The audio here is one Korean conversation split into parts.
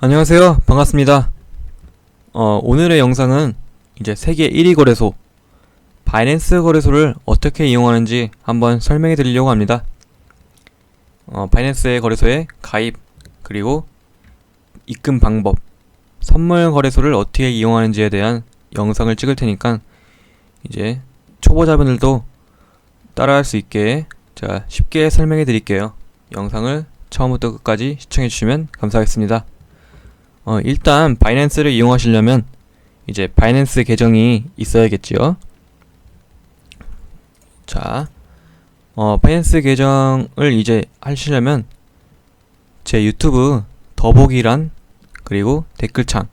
안녕하세요. 반갑습니다. 오늘의 영상은 이제 세계 1위 거래소 바이낸스 거래소를 어떻게 이용하는지 한번 설명해 드리려고 합니다. 바이낸스의 거래소에 가입, 그리고 입금 방법, 선물 거래소를 어떻게 이용하는지에 대한 영상을 찍을 테니까 이제 초보자분들도 따라할 수 있게 제가 쉽게 설명해 드릴게요. 영상을 처음부터 끝까지 시청해 주시면 감사하겠습니다. 일단 바이낸스를 이용하시려면 이제 바이낸스 계정이 있어야겠지요. 자, 바이낸스 계정을 이제 하시려면 제 유튜브 더보기란 그리고 댓글창에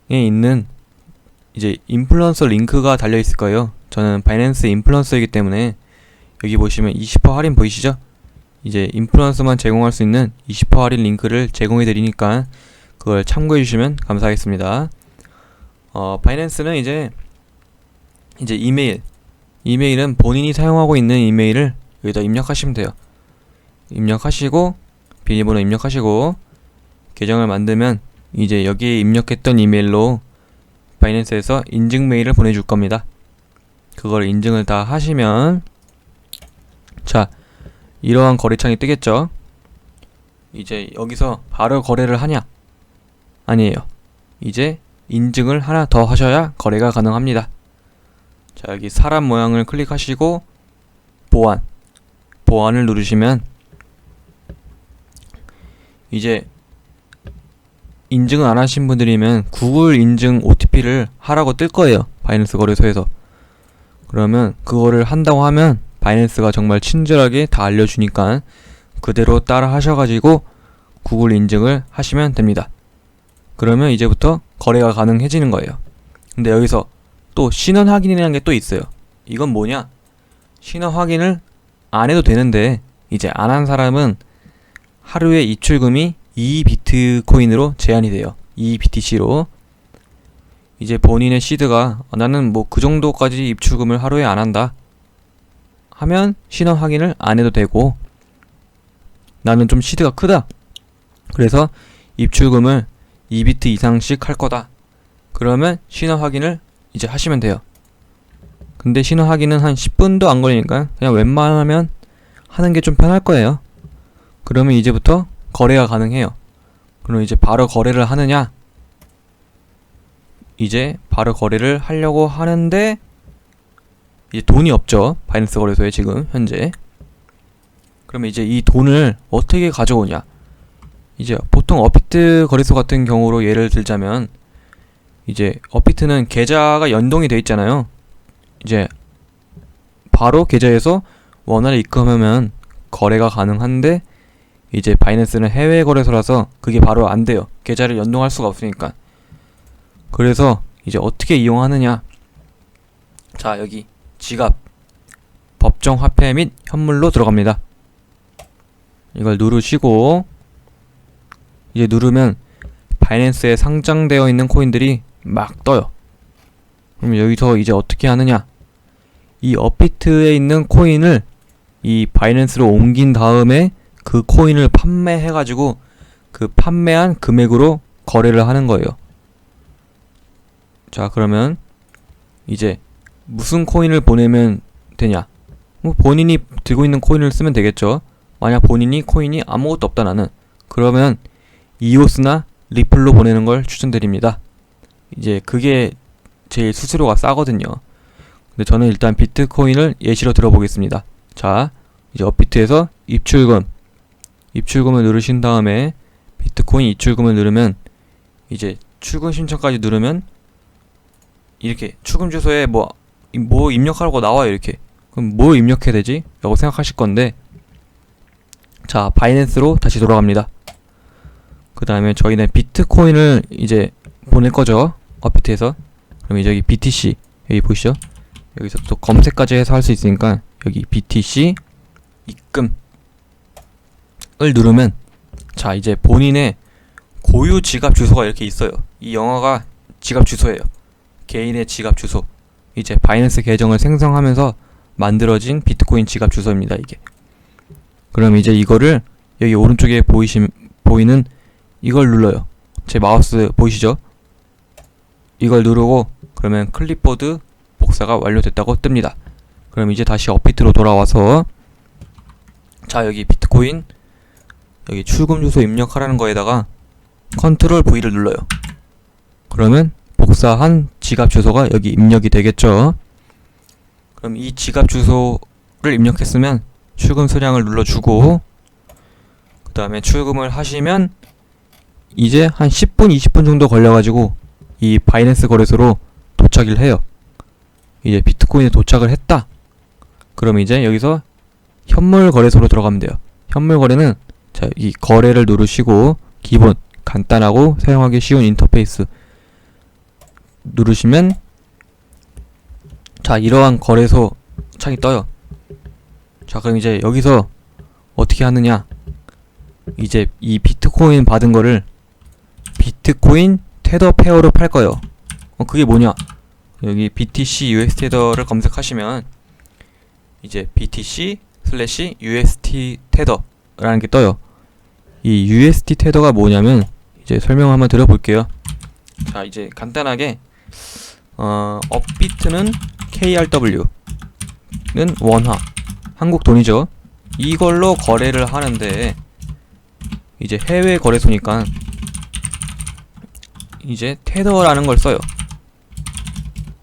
있는 이제 인플루언서 링크가 달려 있을 거예요. 저는 바이낸스 인플루언서이기 때문에 여기 보시면 20% 할인 보이시죠? 이제 인플루언서만 제공할 수 있는 20% 할인 링크를 제공해 드리니까 그걸 참고해 주시면 감사하겠습니다. 바이낸스는 이제 이메일은 본인이 사용하고 있는 이메일을 여기다 입력하시면 돼요. 입력하시고 비밀번호 입력하시고 계정을 만들면 이제 여기에 입력했던 이메일로 바이낸스에서 인증 메일을 보내줄 겁니다. 그걸 인증을 다 하시면 자, 이러한 거래창이 뜨겠죠. 이제 여기서 바로 거래를 하냐? 아니에요. 이제 인증을 하나 더 하셔야 거래가 가능합니다. 자, 여기 사람 모양을 클릭하시고 보안을 누르시면 이제 인증을 안 하신 분들이면 구글 인증 OTP를 하라고 뜰 거예요. 바이낸스 거래소에서. 그러면 그거를 한다고 하면 바이낸스가 정말 친절하게 다 알려주니까 그대로 따라 하셔가지고 구글 인증을 하시면 됩니다. 그러면 이제부터 거래가 가능해지는 거예요. 근데 여기서 또 신원 확인이라는 게 또 있어요. 이건 뭐냐? 신원 확인을 안 해도 되는데 이제 안 한 사람은 하루에 입출금이 2비트코인으로 제한이 돼요. 2BTC로. 이제 본인의 시드가 나는 뭐 그 정도까지 입출금을 하루에 안 한다 하면 신원 확인을 안 해도 되고, 나는 좀 시드가 크다 그래서 입출금을 2비트 이상씩 할 거다 그러면 신원 확인을 이제 하시면 돼요. 근데 신원 확인은 한 10분도 안 걸리니까 그냥 웬만하면 하는 게 좀 편할 거예요. 그러면 이제부터 거래가 가능해요. 그럼 이제 바로 거래를 하느냐? 이제 바로 거래를 하려고 하는데 이제 돈이 없죠. 바이낸스 거래소에 지금 현재. 그러면 이제 이 돈을 어떻게 가져오냐? 이제 보통 업비트 거래소 같은 경우로 예를 들자면 이제 업비트는 계좌가 연동이 돼 있잖아요. 이제 바로 계좌에서 원화를 입금하면 거래가 가능한데 이제 바이낸스는 해외 거래소라서 그게 바로 안 돼요. 계좌를 연동할 수가 없으니까. 그래서 이제 어떻게 이용하느냐? 자, 여기 지갑, 법정 화폐 및 현물로 들어갑니다. 이걸 누르시고 이제 누르면 바이낸스에 상장되어 있는 코인들이 막 떠요. 그럼 여기서 이제 어떻게 하느냐? 이 업비트에 있는 코인을 이 바이낸스로 옮긴 다음에 그 코인을 판매해가지고 그 판매한 금액으로 거래를 하는 거예요. 자, 그러면 이제 무슨 코인을 보내면 되냐? 본인이 들고 있는 코인을 쓰면 되겠죠. 만약 본인이 코인이 아무것도 없다 나는, 그러면 이오스나 리플로 보내는 걸 추천드립니다. 이제 그게 제일 수수료가 싸거든요. 근데 저는 일단 비트코인을 예시로 들어보겠습니다. 자, 이제 업비트에서 입출금을 누르신 다음에 비트코인 입출금을 누르면 이제 출금 신청까지 누르면 이렇게 출금 주소에 뭐 입력하라고 나와요. 이렇게. 그럼 뭐 입력해야 되지? 라고 생각하실 건데, 자, 바이낸스로 다시 돌아갑니다. 그 다음에 저희는 비트코인을 이제 보낼 거죠. 업비트에서. 그럼 이제 여기 BTC 여기 보이시죠? 여기서 또 검색까지 해서 할 수 있으니까 여기 BTC 입금을 누르면 자, 이제 본인의 고유 지갑 주소가 이렇게 있어요. 이 영어가 지갑 주소예요. 개인의 지갑 주소. 이제 바이낸스 계정을 생성하면서 만들어진 비트코인 지갑 주소입니다. 이게. 그럼 이제 이거를 여기 오른쪽에 보이는 이걸 눌러요. 제 마우스 보이시죠? 이걸 누르고 그러면 클립보드 복사가 완료됐다고 뜹니다. 그럼 이제 다시 업비트로 돌아와서 자, 여기 비트코인 여기 출금 주소 입력하라는 거에다가 컨트롤 V를 눌러요. 그러면 복사한 지갑 주소가 여기 입력이 되겠죠. 그럼 이 지갑 주소를 입력했으면 출금 수량을 눌러주고 그 다음에 출금을 하시면 이제 한 10분, 20분 정도 걸려가지고 이 바이낸스 거래소로 도착을 해요. 이제 비트코인에 도착을 했다. 그럼 이제 여기서 현물 거래소로 들어가면 돼요. 현물 거래는 자, 이 거래를 누르시고 기본 간단하고 사용하기 쉬운 인터페이스 누르시면 자, 이러한 거래소 창이 떠요. 자, 그럼 이제 여기서 어떻게 하느냐, 이제 이 비트코인 받은 거를 비트코인 테더 페어로 팔 거예요. 그게 뭐냐, 여기 BTC UST 테더를 검색하시면 이제 BTC UST 테더라는 게 떠요. 이 UST 테더가 뭐냐면 이제 설명 한번 드려볼게요. 자, 이제 간단하게 업비트는 KRW는 원화 한국 돈이죠. 이걸로 거래를 하는데 이제 해외 거래소니까 이제 테더라는 걸 써요.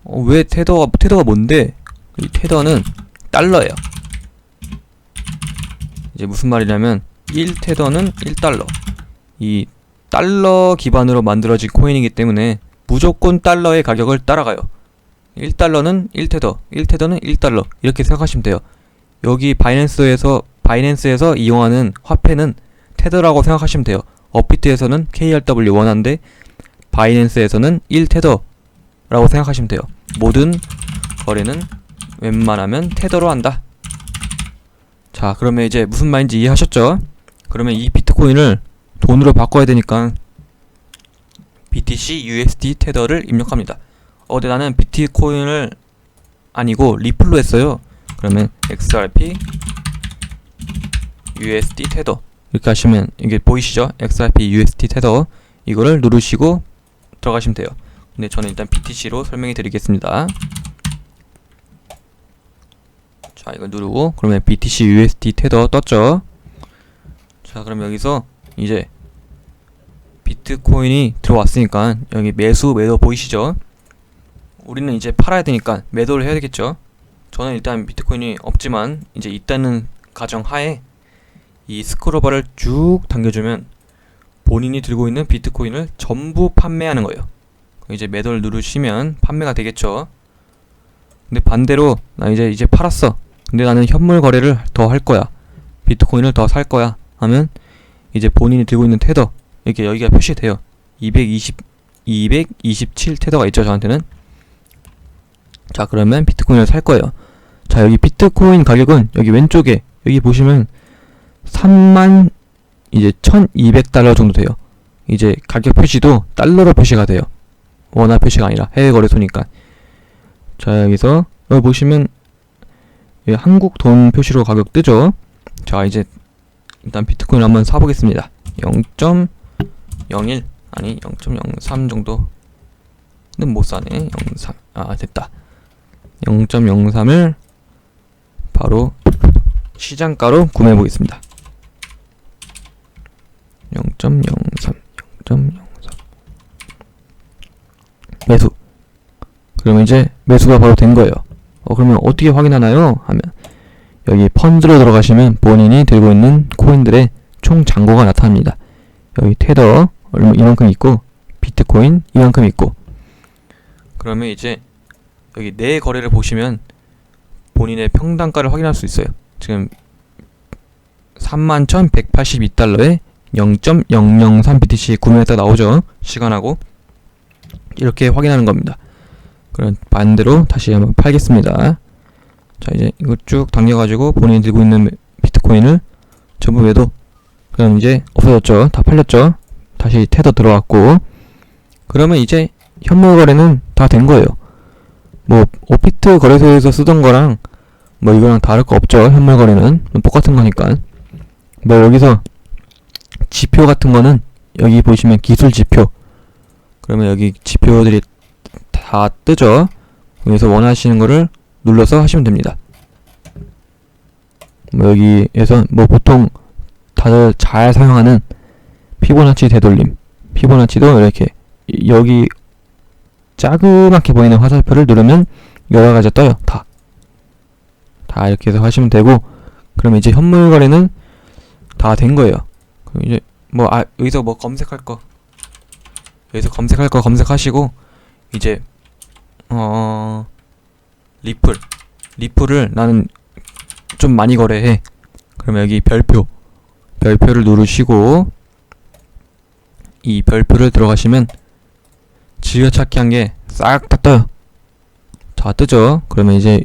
왜 테더가 뭔데? 이 테더는 달러예요. 이제 무슨 말이냐면 1테더는 1달러. 이 달러 기반으로 만들어진 코인이기 때문에 무조건 달러의 가격을 따라가요. 1달러는 1테더, 1테더는 1달러 이렇게 생각하시면 돼요. 여기 바이낸스에서 이용하는 화폐는 테더라고 생각하시면 돼요. 업비트에서는 KRW 원화인데 바이낸스에서는 1테더라고 생각하시면 돼요. 모든 거래는 웬만하면 테더로 한다. 자, 그러면 이제 무슨 말인지 이해하셨죠? 그러면 이 비트코인을 돈으로 바꿔야 되니까 BTC USD 테더를 입력합니다. 근데 나는 비트코인을 아니고 리플로 했어요. 그러면 XRP USD 테더 이렇게 하시면 이게 보이시죠? XRP USD 테더 이거를 누르시고 들어가시면 돼요. 근데 저는 일단 BTC로 설명해 드리겠습니다. 자, 이걸 누르고 그러면 BTC USD 테더 떴죠. 자, 그럼 여기서 이제 비트코인이 들어왔으니까 여기 매도 보이시죠? 우리는 이제 팔아야 되니까 매도를 해야 되겠죠. 저는 일단 비트코인이 없지만 이제 있다는 가정하에 이 스크롤바를 쭉 당겨주면 본인이 들고 있는 비트코인을 전부 판매하는 거예요. 이제 매도를 누르시면 판매가 되겠죠. 근데 반대로 나 이제 팔았어. 근데 나는 현물 거래를 더 할 거야. 비트코인을 더 살 거야 하면 이제 본인이 들고 있는 테더 이렇게 여기가 표시돼요. 227 테더가 있죠, 저한테는. 자, 그러면 비트코인을 살 거예요. 자, 여기 비트코인 가격은 여기 왼쪽에 여기 보시면 3만 이제 1200달러 정도 돼요. 이제 가격 표시도 달러로 표시가 돼요. 원화 표시가 아니라 해외 거래소니까. 자, 여기서 여기 보시면 여기 한국 돈 표시로 가격 뜨죠. 자, 이제 일단 비트코인 한번 사보겠습니다. 0.01 아니 0.03 정도는 못 사네. 03 됐다. 0.03을 바로 시장가로 구매해 보겠습니다. 0.03 매수. 그러면 이제 매수가 바로 된 거예요. 그러면 어떻게 확인하나요? 하면 여기 펀드로 들어가시면 본인이 들고 있는 코인들의 총 잔고가 나타납니다. 여기 테더 이만큼 있고 비트코인 이만큼 있고. 그러면 이제 여기 내 거래를 보시면 본인의 평단가를 확인할 수 있어요. 지금 31,182달러에 0.003 BTC 구매했다 나오죠. 시간하고 이렇게 확인하는 겁니다. 그럼 반대로 다시 한번 팔겠습니다. 자, 이제 이거 쭉 당겨가지고 본인이 들고 있는 비트코인을 전부 매도. 그럼 이제 없어졌죠. 다 팔렸죠. 다시 테더 들어왔고. 그러면 이제 현물 거래는 다 된 거예요. 뭐 오피트 거래소에서 쓰던 거랑 뭐 이거랑 다를 거 없죠. 현물 거래는 똑같은 거니까. 뭐 여기서 지표 같은 거는 여기 보시면 기술 지표. 그러면 여기 지표들이 다 뜨죠. 여기서 원하시는 거를 눌러서 하시면 됩니다. 뭐 여기에서 뭐 보통 다들 잘 사용하는 피보나치 되돌림, 피보나치도 이렇게 여기 자그맣게 보이는 화살표를 누르면 여러 가지 떠요. 다 이렇게 해서 하시면 되고, 그러면 이제 현물 거래는 다 된 거예요. 그럼 이제 뭐 여기서 뭐 검색할 거 검색하시고, 이제 리플을 나는 좀 많이 거래해. 그러면 여기 별표를 누르시고, 이 별표를 들어가시면 즐겨찾기 한 게 싹 다 떠요. 다 뜨죠. 그러면 이제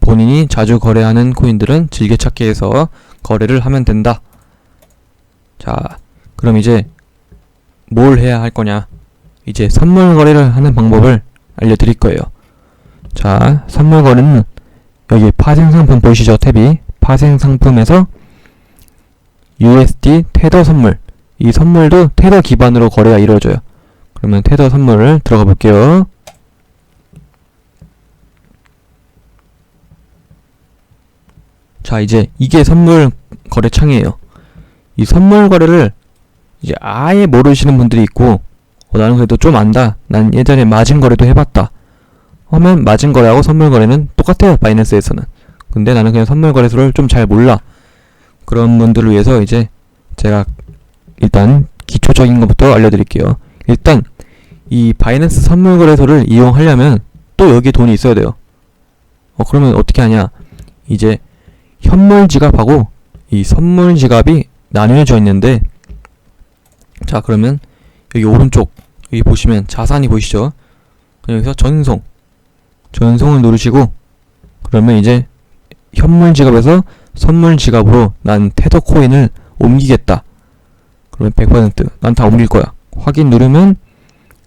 본인이 자주 거래하는 코인들은 즐겨찾기해서 거래를 하면 된다. 자, 그럼 이제 뭘 해야 할 거냐? 이제 선물 거래를 하는 방법을 알려드릴 거예요. 자, 선물 거래는 여기 파생상품 보이시죠? 탭이 파생상품에서 USD 테더 선물, 이 선물도 테더 기반으로 거래가 이루어져요. 그러면 테더 선물을 들어가 볼게요. 자, 이제 이게 선물 거래 창이에요. 이 선물 거래를 이제 아예 모르시는 분들이 있고, 나는 그래도 좀 안다, 난 예전에 마진 거래도 해봤다 하면, 마진 거래하고 선물 거래는 똑같아요, 바이낸스에서는. 근데 나는 그냥 선물 거래소를 좀 잘 몰라. 그런 분들을 위해서 이제 제가 일단 기초적인 것부터 알려드릴게요. 일단 이 바이낸스 선물 거래소를 이용하려면 또 여기에 돈이 있어야 돼요. 그러면 어떻게 하냐? 이제 현물 지갑하고 이 선물 지갑이 나뉘어져 있는데, 자, 그러면 여기 오른쪽 여기 보시면 자산이 보이시죠? 여기서 전송을 누르시고, 그러면 이제 현물 지갑에서 선물 지갑으로 난 테더 코인을 옮기겠다. 그러면 100% 난 다 옮길 거야. 확인 누르면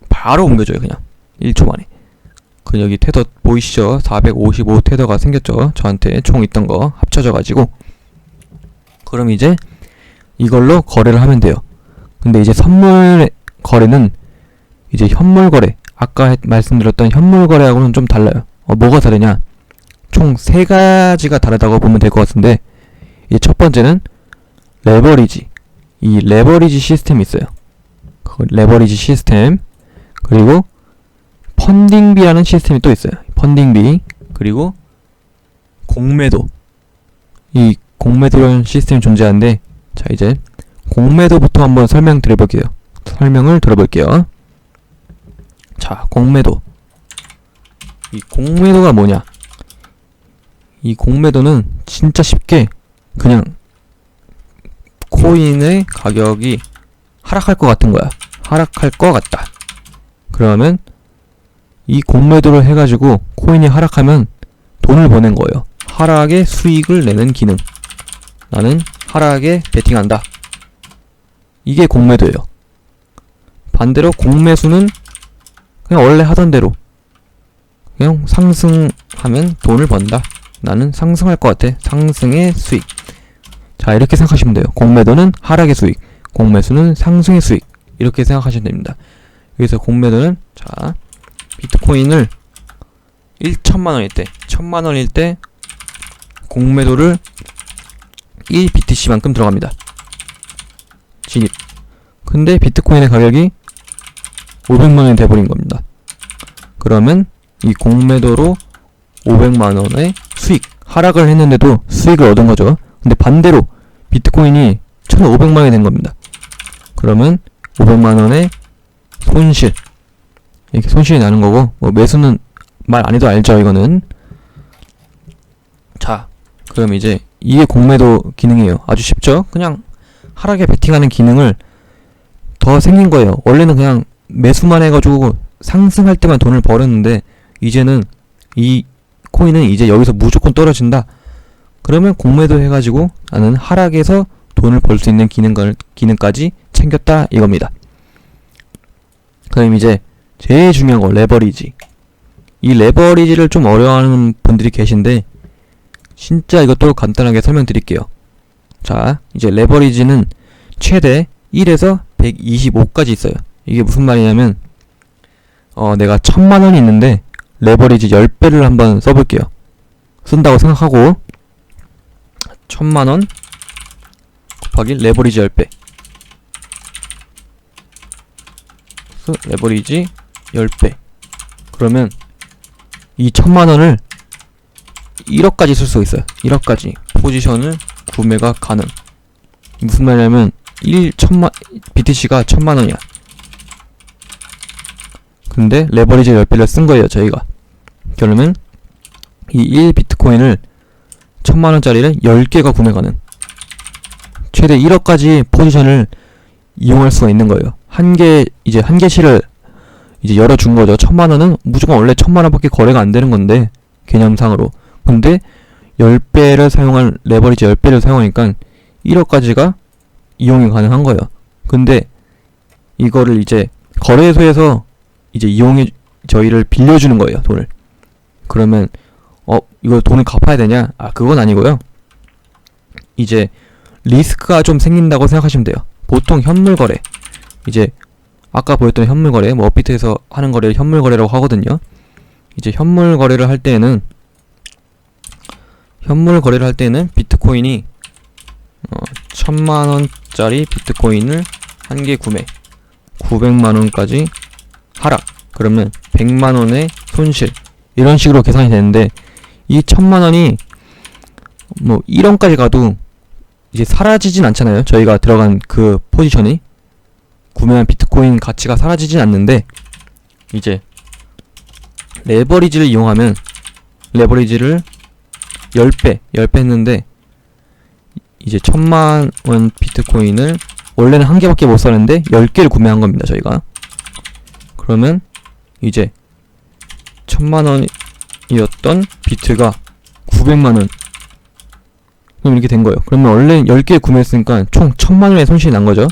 바로 옮겨줘요. 그냥 1초 만에. 그 여기 테더 보이시죠? 455 테더가 생겼죠? 저한테 총 있던 거 합쳐져 가지고. 그럼 이제 이걸로 거래를 하면 돼요. 근데 이제 선물 거래는 이제 현물 거래, 아까 말씀드렸던 현물 거래하고는 좀 달라요. 뭐가 다르냐? 총 3가지가 다르다고 보면 될 것 같은데, 이제 첫 번째는 레버리지. 이 레버리지 시스템이 있어요. 그 레버리지 시스템, 그리고 펀딩비라는 시스템이 또 있어요. 펀딩비, 그리고 공매도. 이 공매도라는 시스템이 존재하는데, 자, 이제 공매도부터 한번 설명을 들어볼게요. 자, 공매도. 이 공매도가 뭐냐? 이 공매도는 진짜 쉽게 그냥 코인의 가격이 하락할 것 같은 거야. 하락할 것 같다. 그러면 이 공매도를 해가지고 코인이 하락하면 돈을 버는 거예요. 하락에 수익을 내는 기능. 나는 하락에 베팅한다. 이게 공매도예요. 반대로 공매수는 그냥 원래 하던 대로 그냥 상승하면 돈을 번다. 나는 상승할 것 같아. 상승의 수익. 자, 이렇게 생각하시면 돼요. 공매도는 하락의 수익, 공매수는 상승의 수익. 이렇게 생각하시면 됩니다. 여기서 공매도는, 자, 비트코인을 1,000만원일 때, 1,000만원일 때 공매도를 1BTC만큼 들어갑니다. 진입. 근데 비트코인의 가격이 500만원이 돼버린 겁니다. 그러면 이 공매도로 500만원의 수익, 하락을 했는데도 수익을 얻은 거죠. 근데 반대로 비트코인이 1,500만원이 된 겁니다. 그러면 500만원의 손실, 이렇게 손실이 나는 거고, 뭐 매수는 말 안 해도 알죠, 이거는. 자, 그럼 이제 이게 공매도 기능이에요. 아주 쉽죠? 그냥 하락에 베팅하는 기능을 더 생긴 거예요. 원래는 그냥 매수만 해가지고 상승할 때만 돈을 벌었는데, 이제는 이 코인은 이제 여기서 무조건 떨어진다. 그러면 공매도 해가지고 나는 하락에서 돈을 벌 수 있는 기능까지 챙겼다, 이겁니다. 그럼 이제 제일 중요한 거, 레버리지. 이 레버리지를 좀 어려워하는 분들이 계신데, 진짜 이것도 간단하게 설명드릴게요. 자, 이제 레버리지는 최대 1에서 125까지 있어요. 이게 무슨 말이냐면 내가 1000만원이 있는데 레버리지 10배를 한번 써볼게요. 쓴다고 생각하고 1000만원 곱하기 레버리지 10배 레버리지 10배 그러면 이 1000만원을 1억까지 쓸 수 있어요. 1억까지 포지션을 구매가 가능. 무슨 말이냐면 BTC가 1000만원이야. 근데 레버리지 10배를 쓴 거예요, 저희가. 그러면 이 1 비트코인을 1000만원짜리를 10개가 구매 가능. 최대 1억까지 포지션을 이용할 수가 있는 거예요. 한 개씩을 이제 열어준 거죠. 1000만원은 무조건 원래 1000만원밖에 거래가 안 되는 건데, 개념상으로. 근데 10배를 사용한, 레버리지 10배를 사용하니까 1억까지가 이용이 가능한 거예요. 근데 이거를 이제 거래소에서 이제 저희를 빌려주는 거예요, 돈을. 그러면 이거 돈을 갚아야 되냐? 그건 아니고요. 이제 리스크가 좀 생긴다고 생각하시면 돼요. 보통 현물 거래, 이제 아까 보였던 현물 거래, 뭐 업비트에서 하는 거래를 현물 거래라고 하거든요. 이제 현물 거래를 할 때는 비트코인이 1000만원짜리 비트코인을 한 개 구매, 900만원까지 하락, 그러면 100만원의 손실, 이런 식으로 계산이 되는데, 이 1000만원이 뭐 1원까지 가도 이제 사라지진 않잖아요. 저희가 들어간 그 포지션이, 구매한 비트코인 가치가 사라지진 않는데, 이제 레버리지를 이용하면, 레버리지를 10배 했는데, 이제 1000만원 비트코인을 원래는 한 개밖에 못 사는데 10개를 구매한 겁니다, 저희가. 그러면 이제 1000만원이었던 비트가 900만원, 그럼 이렇게 된 거예요. 그러면 원래 10개 구매했으니까 총 1000만원의 손실이 난 거죠.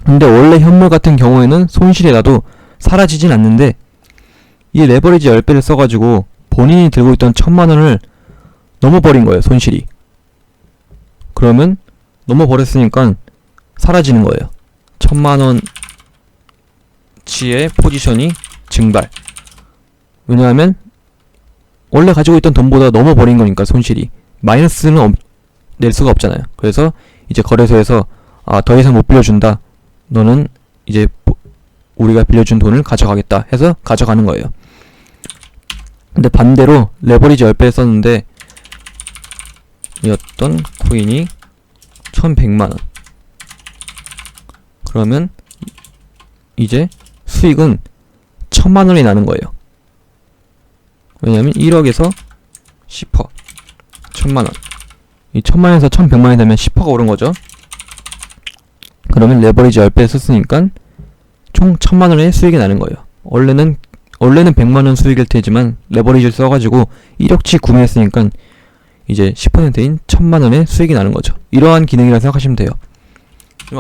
근데 원래 현물 같은 경우에는 손실이 나도 사라지진 않는데, 이 레버리지 10배를 써가지고 본인이 들고 있던 1000만원을 넘어버린 거예요, 손실이. 그러면 넘어버렸으니까 사라지는 거예요. 1000만원치의 포지션이 증발. 왜냐하면 원래 가지고 있던 돈보다 넘어버린 거니까, 손실이. 마이너스는 낼 수가 없잖아요. 그래서 이제 거래소에서 더 이상 못 빌려준다, 너는 이제 우리가 빌려준 돈을 가져가겠다 해서 가져가는 거예요. 근데 반대로 레버리지 10배 썼는데 이었던 코인이 1100만원, 그러면 이제 수익은 1000만원이 나는 거예요. 왜냐면 1억에서 10%, 1000만원, 이 1000만원에서 1100만원이 되면 10%가 오른 거죠. 그러면 레버리지 10배 썼으니까 총 1000만원의 수익이 나는 거예요. 원래는 100만원 수익일 테지만 레버리지를 써가지고 1억치 구매했으니까 이제 10%인 1000만원의 수익이 나는 거죠. 이러한 기능이라 생각하시면 돼요.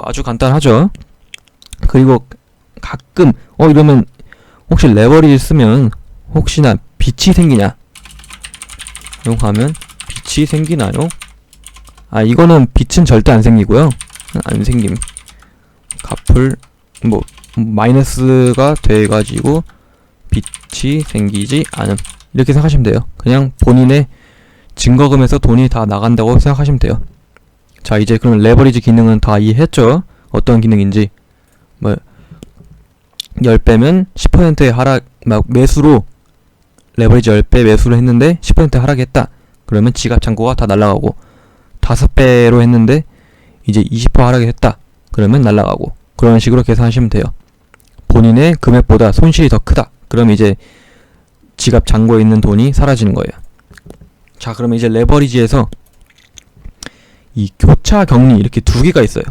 아주 간단하죠. 그리고 가끔 이러면 혹시 레버리지 쓰면 혹시나 빚이 생기냐, 이거 하면 빚이 생기나요? 이거는 빚은 절대 안 생기고요. 안 생김. 갚을 마이너스가 돼가지고 빚이 생기지 않음, 이렇게 생각하시면 돼요. 그냥 본인의 증거금에서 돈이 다 나간다고 생각하시면 돼요. 자, 이제 그러면 레버리지 기능은 다 이해했죠? 어떤 기능인지. 10배면 10%의 하락, 매수로 레버리지 10배 매수를 했는데 10% 하락했다. 그러면 지갑 잔고가 다 날라가고, 5배로 했는데 이제 20% 하락했다. 그러면 날라가고, 그런 식으로 계산하시면 돼요. 본인의 금액보다 손실이 더 크다. 그럼 이제 지갑 잔고에 있는 돈이 사라지는 거예요. 자, 그러면 이제 레버리지에서 이 교차 격리, 이렇게 두 개가 있어요.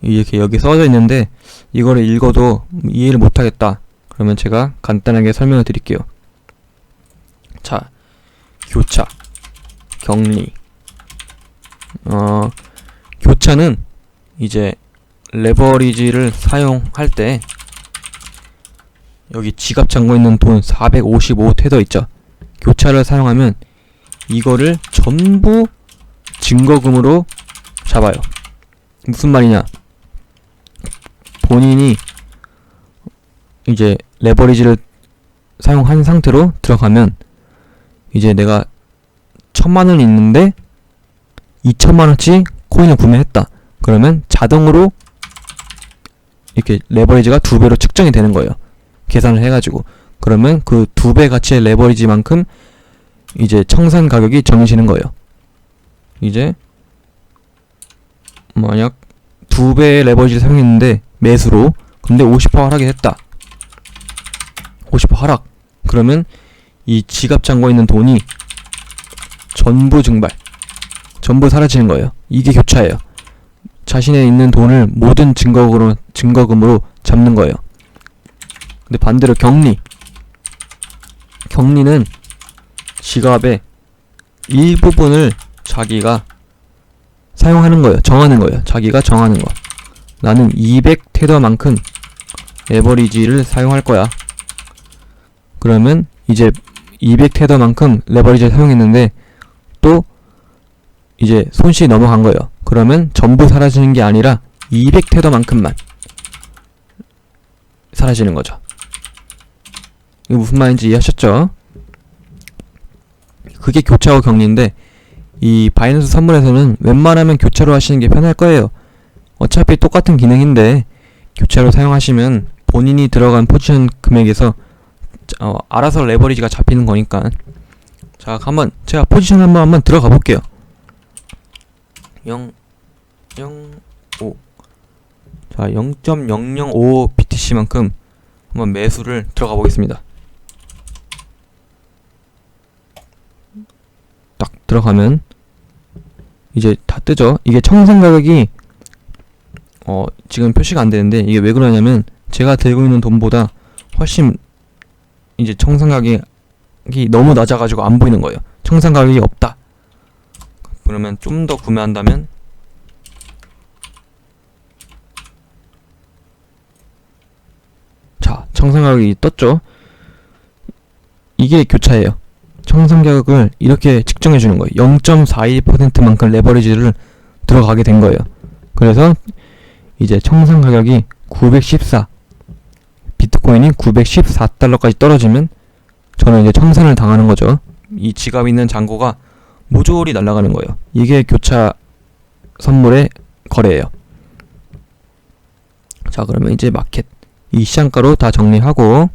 이렇게 여기 써져 있는데 이거를 읽어도 이해를 못하겠다. 그러면 제가 간단하게 설명을 드릴게요. 자, 교차, 격리. 교차는 이제 레버리지를 사용할 때 여기 지갑 잔고에 있는 돈 455 테더 있죠. 교차를 사용하면 이거를 전부 증거금으로 잡아요. 무슨 말이냐? 본인이 이제 레버리지를 사용한 상태로 들어가면 이제 내가 1000만원 있는데 2000만원치 코인을 구매했다. 그러면 자동으로 이렇게 레버리지가 2배로 측정이 되는 거예요. 계산을 해가지고. 그러면 그 2배 가치의 레버리지만큼 이제 청산 가격이 정해지는 거예요. 이제 만약 2배의 레버리지를 사용했는데 매수로, 근데 50% 하락이 됐다. 50% 하락. 그러면 이 지갑 잔고에 있는 돈이 전부 증발, 전부 사라지는 거예요. 이게 교차예요. 자신의 있는 돈을 모든 증거금으로 잡는 거예요. 근데 반대로 격리는 지갑의 일부분을 자기가 사용하는 거예요. 정하는 거예요. 자기가 정하는 거. 나는 200테더만큼 레버리지를 사용할 거야. 그러면 이제 200테더만큼 레버리지를 사용했는데 또 이제 손실이 넘어간 거예요. 그러면 전부 사라지는 게 아니라 200테더만큼만 사라지는 거죠. 이게 무슨 말인지 이해하셨죠? 그게 교차와 격리인데 이 바이낸스 선물에서는 웬만하면 교차로 하시는 게 편할 거예요. 어차피 똑같은 기능인데 교차로 사용하시면 본인이 들어간 포지션 금액에서 알아서 레버리지가 잡히는 거니까. 자, 제가 포지션 한번 들어가 볼게요. 0.05. 자, 0.005 BTC만큼 한번 매수를 들어가 보겠습니다. 딱 들어가면 이제 다 뜨죠. 이게 청산 가격이 지금 표시가 안 되는데 이게 왜 그러냐면 제가 들고 있는 돈보다 훨씬 이제 청산 가격이 너무 낮아가지고 안 보이는 거예요. 청산 가격이 없다. 그러면 좀 더 구매한다면 자, 청산 가격이 떴죠. 이게 교차예요. 청산 가격을 이렇게 측정해 주는 거예요. 0.41%만큼 레버리지를 들어가게 된 거예요. 그래서 이제 청산 가격이 914, 비트코인이 914달러까지 떨어지면 저는 이제 청산을 당하는 거죠. 이 지갑에 있는 잔고가 모조리 날아가는 거예요. 이게 교차 선물의 거래예요. 자, 그러면 이제 마켓, 이 시장가로 다 정리하고,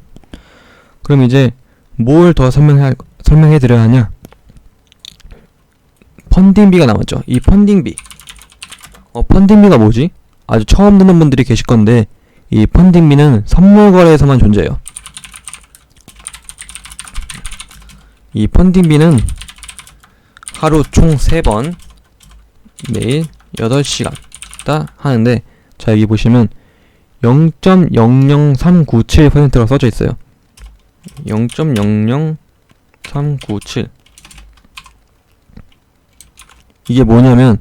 그럼 이제 뭘 더 설명해 드려야 하냐? 펀딩비가 남았죠. 이 펀딩비. 펀딩비가 뭐지? 아주 처음 듣는 분들이 계실 건데, 이 펀딩비는 선물 거래에서만 존재해요. 이 펀딩비는 하루 총 3번, 매일 8시간 다 하는데, 자, 여기 보시면 0.00397%가 써져 있어요. 0.00397. 이게 뭐냐면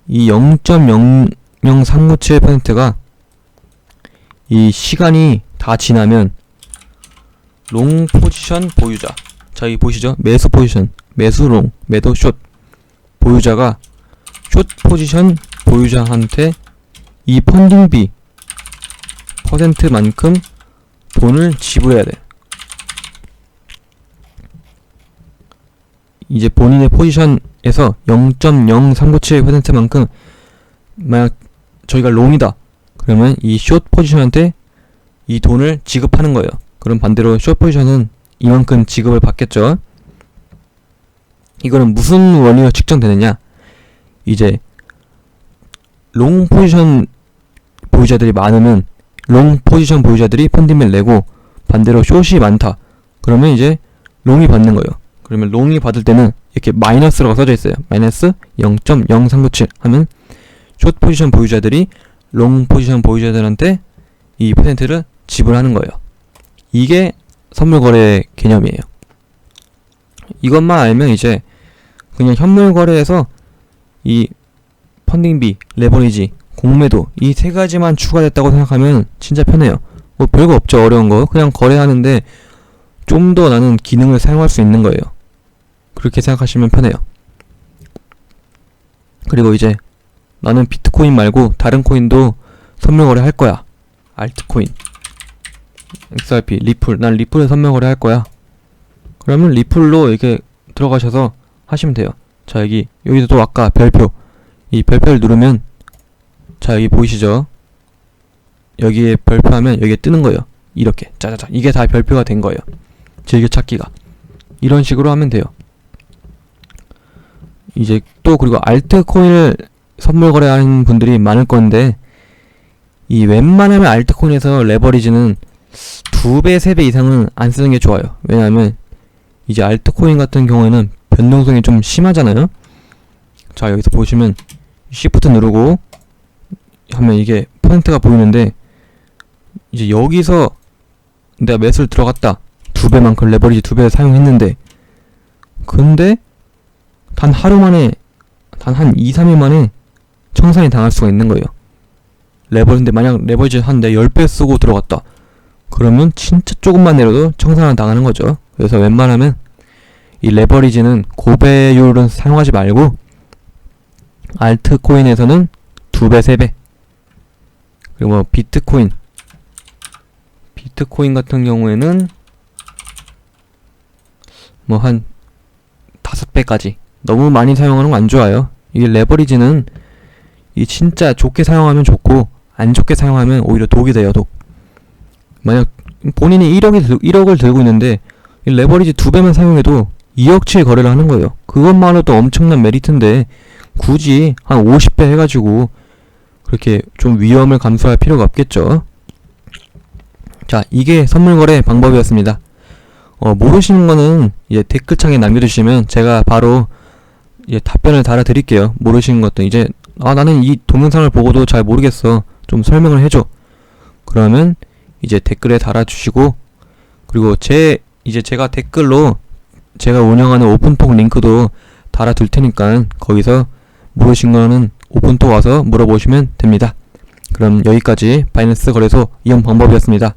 이 0.00397%가 이 시간이 다 지나면 롱 포지션 보유자, 자, 여기 보시죠? 매수 포지션, 매수 롱, 매도 숏 보유자가 숏 포지션 보유자한테 이 펀딩비 %만큼 돈을 지불해야 돼. 이제 본인의 포지션에서 0.0397%만큼 만약 저희가 롱이다 그러면 이 숏 포지션한테 이 돈을 지급하는 거예요. 그럼 반대로 숏 포지션은 이만큼 지급을 받겠죠. 이거는 무슨 원리로 측정되느냐? 이제 롱 포지션 보유자들이 많으면 롱 포지션 보유자들이 펀딩을 내고, 반대로 숏이 많다 그러면 이제 롱이 받는 거예요. 그러면 롱이 받을 때는 이렇게 마이너스라고 써져 있어요. 마이너스 0.0397 하면 숏 포지션 보유자들이 롱 포지션 보유자들한테 이 퍼센트를 지불하는 거예요. 이게 선물 거래 개념이에요. 이것만 알면 이제 그냥 현물 거래에서 이 펀딩비, 레버리지, 공매도 이 3가지만 추가됐다고 생각하면 진짜 편해요. 뭐 별거 없죠. 어려운 거. 그냥 거래하는데 좀 더 나는 기능을 사용할 수 있는 거예요. 그렇게 생각하시면 편해요. 그리고 이제 나는 비트코인 말고 다른 코인도 선물 거래 할 거야 알트코인, XRP, 리플. 난 리플에 선명거래 할 거야. 그러면 리플로 이렇게 들어가셔서 하시면 돼요. 자, 여기도 또 아까 별표, 이 별표를 누르면, 자, 여기 보이시죠? 여기에 별표하면 여기에 뜨는 거예요. 이렇게 짜자자, 이게 다 별표가 된 거예요. 즐겨찾기가 이런 식으로 하면 돼요. 이제 또 그리고 알트코인을 선물 거래하는 분들이 많을 건데, 이 웬만하면 알트코인에서 레버리지는 2배, 3배 이상은 안 쓰는 게 좋아요. 왜냐하면 이제 알트코인 같은 경우에는 변동성이 좀 심하잖아요. 자, 여기서 보시면 Shift 누르고 하면 이게 포인트가 보이는데, 이제 여기서 내가 매수를 들어갔다. 2배만큼 레버리지 2배 사용했는데, 근데 단 하루 만에, 단 한 2, 3일 만에 청산이 당할 수가 있는 거예요. 근데 만약 레버리지 한 내 10배 쓰고 들어갔다. 그러면 진짜 조금만 내려도 청산을 당하는 거죠. 그래서 웬만하면 이 레버리지는 고배율은 사용하지 말고, 알트코인에서는 2배, 3배. 그리고 뭐 비트코인 같은 경우에는 뭐 한 5배까지. 너무 많이 사용하는 건 안 좋아요. 이게 레버리지는 이 진짜 좋게 사용하면 좋고, 안 좋게 사용하면 오히려 독이 돼요, 독. 만약 본인이 1억을 들고 있는데 이 레버리지 2배만 사용해도 2억치의 거래를 하는 거예요. 그것만으로도 엄청난 메리트인데 굳이 한 50배 해가지고 그렇게 좀 위험을 감수할 필요가 없겠죠. 자, 이게 선물거래 방법이었습니다. 모르시는 거는 이제 댓글창에 남겨주시면 제가 바로 이제 답변을 달아드릴게요. 모르시는 것도 이제 나는 이 동영상을 보고도 잘 모르겠어, 좀 설명을 해줘. 그러면 이제 댓글에 달아주시고, 그리고 제가 댓글로 제가 운영하는 오픈톡 링크도 달아둘 테니까 거기서 모르신 거는 오픈톡 와서 물어보시면 됩니다. 그럼 여기까지 바이낸스 거래소 이용 방법이었습니다.